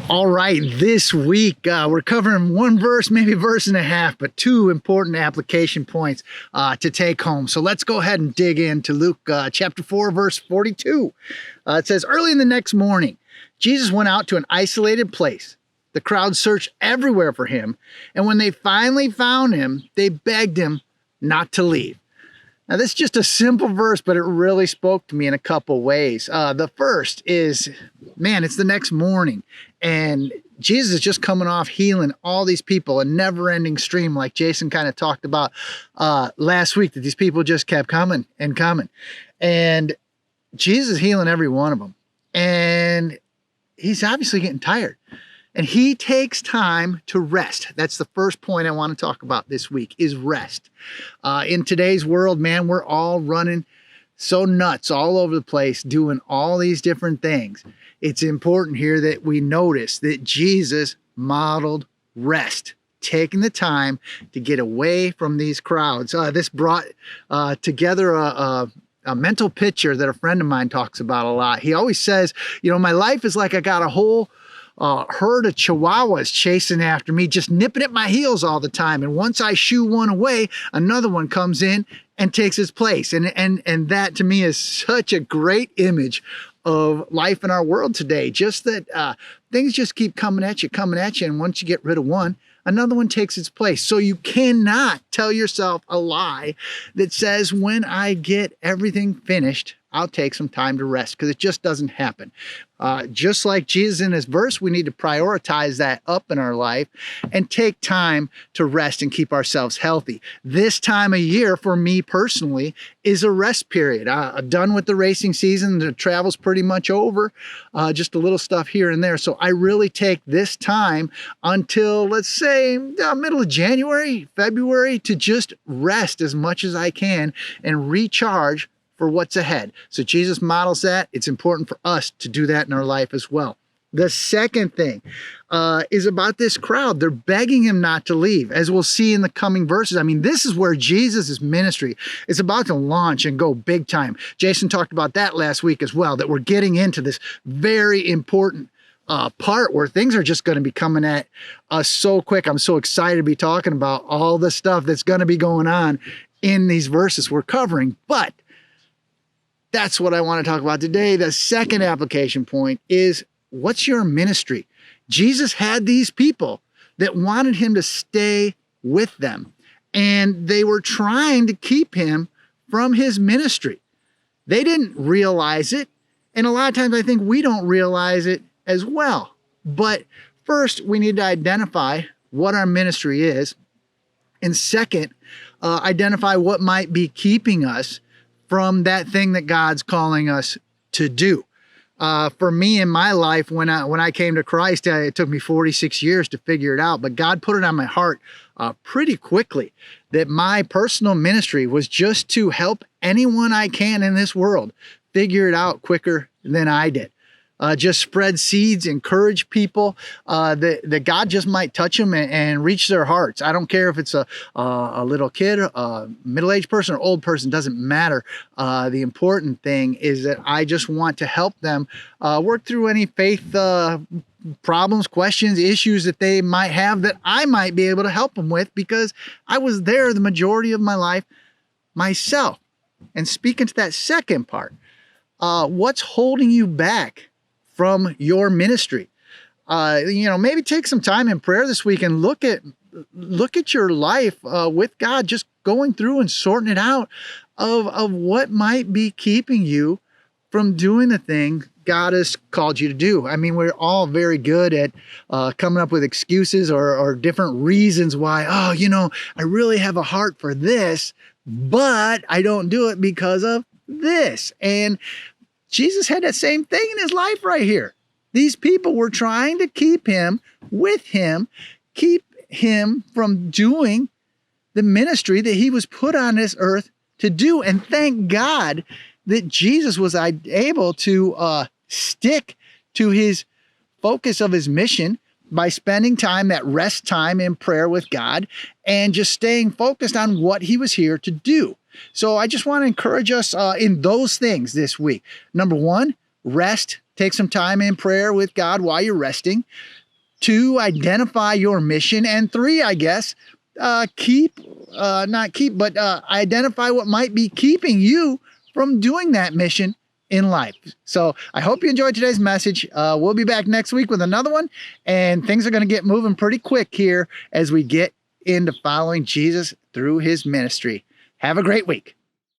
All right, this week we're covering one verse, maybe a verse and a half, but two important application points to take home. So let's go ahead and dig into Luke chapter 4, verse 42. It says, early in the next morning, Jesus went out to an isolated place. The crowd searched everywhere for him, and when they finally found him, they begged him not to leave. Now, this is just a simple verse, but it really spoke to me in a couple ways. The first is, man, it's the next morning, and Jesus is just coming off healing all these people, a never-ending stream, like Jason kind of talked about last week, that these people just kept coming and coming. And Jesus is healing every one of them. And he's obviously getting tired. And he takes time to rest. That's the first point I want to talk about this week, is rest. In today's world, man, we're all running so nuts all over the place, doing all these different things. It's important here that we notice that Jesus modeled rest, taking the time to get away from these crowds. This brought together a mental picture that a friend of mine talks about a lot. He always says, you know, my life is like I got a whole herd of chihuahuas chasing after me, just nipping at my heels all the time. And once I shoo one away, another one comes in and takes its place. And that to me is such a great image of life in our world today. Just that things just keep coming at you. And once you get rid of one, another one takes its place. So you cannot tell yourself a lie that says, when I get everything finished, I'll take some time to rest, because it just doesn't happen. Just like Jesus in his verse, we need to prioritize that up in our life and take time to rest and keep ourselves healthy. This time of year, for me personally, is a rest period. Done with the racing season, the travel's pretty much over, just a little stuff here and there. So I really take this time until, let's say, middle of January, February, to just rest as much as I can and recharge for what's ahead. So Jesus models that. It's important for us to do that in our life as well. The second thing is about this crowd. They're begging him not to leave, as we'll see in the coming verses. I mean, this is where Jesus' ministry is about to launch and go big time. Jason talked about that last week as well, that we're getting into this very important part where things are just going to be coming at us so quick. I'm so excited to be talking about all the stuff that's going to be going on in these verses we're covering. But that's what I want to talk about today. The second application point is, what's your ministry? Jesus had these people that wanted him to stay with them, and they were trying to keep him from his ministry. They didn't realize it, and a lot of times I think we don't realize it as well. But first, we need to identify what our ministry is, and second, identify what might be keeping us from that thing that God's calling us to do. For me in my life, when I came to Christ, it took me 46 years to figure it out, but God put it on my heart pretty quickly that my personal ministry was just to help anyone I can in this world figure it out quicker than I did. Just spread seeds, encourage people that God just might touch them and reach their hearts. I don't care if it's a little kid, a middle-aged person, or old person, doesn't matter. The important thing is that I just want to help them work through any faith problems, questions, issues that they might have that I might be able to help them with, because I was there the majority of my life myself. And speaking to that second part, what's holding you back from your ministry? Maybe take some time in prayer this week and look at your life with God, just going through and sorting it out of what might be keeping you from doing the thing God has called you to do. I mean, we're all very good at coming up with excuses or different reasons why, I really have a heart for this, but I don't do it because of this. And Jesus had that same thing in his life right here. These people were trying to keep him with him, keep him from doing the ministry that he was put on this earth to do. And thank God that Jesus was able to stick to his focus of his mission by spending time, that rest time in prayer with God, and just staying focused on what he was here to do. So I just want to encourage us in those things this week. Number one, rest. Take some time in prayer with God while you're resting. 2, identify your mission. And 3, I guess, identify what might be keeping you from doing that mission in life. So I hope you enjoyed today's message. We'll be back next week with another one, and things are going to get moving pretty quick here as we get into following Jesus through his ministry. Have a great week.